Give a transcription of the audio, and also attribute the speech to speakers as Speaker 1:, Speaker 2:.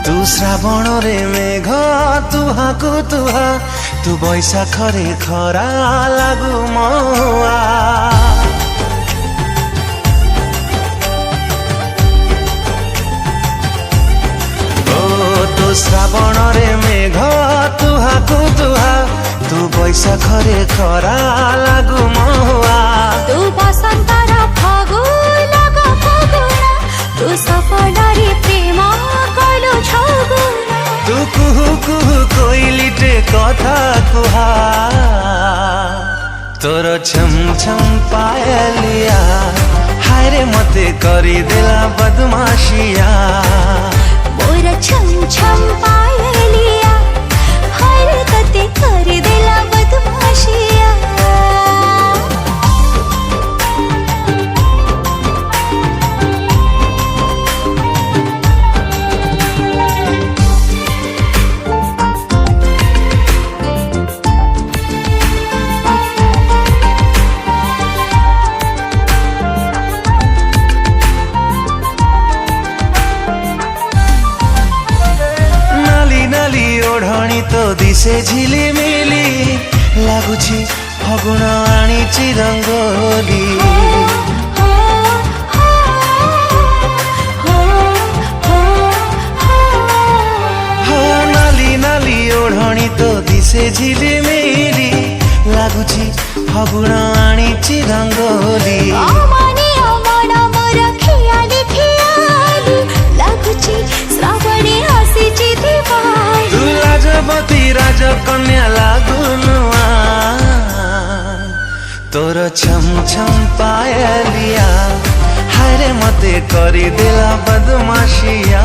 Speaker 1: तू श्रावण रे मेघ तुहा को तुहा तू बैशाख रे खरा लागू महुआ तू श्रावण रे मेघ तुहा को तुहा तू बैशाख रे खरा लागू महुआ
Speaker 2: तू बसंत रा फागुन फागुना तू सफल रे प्रेम कलु छगुना
Speaker 1: तू कुहू कुहू कोइलिटे कथा कुहा तोर छम छम पायलिया हाय रे मते करी देला बदमाशिया
Speaker 2: मोर छम छम पायलिया हर तते कर देला बदमाशिया
Speaker 1: ओढ़णी तो दिसे झिलिमिली लागुची फगुण आनीची रंगोली नाली नाली ओढ़णी तो दिसे झिलिमिली लागुची फगुण आनीची रंगोली राजवती राजकन्या लागुनुआ तोर छम छम पायलिया हाय रे मते करी देला बदमाशिया।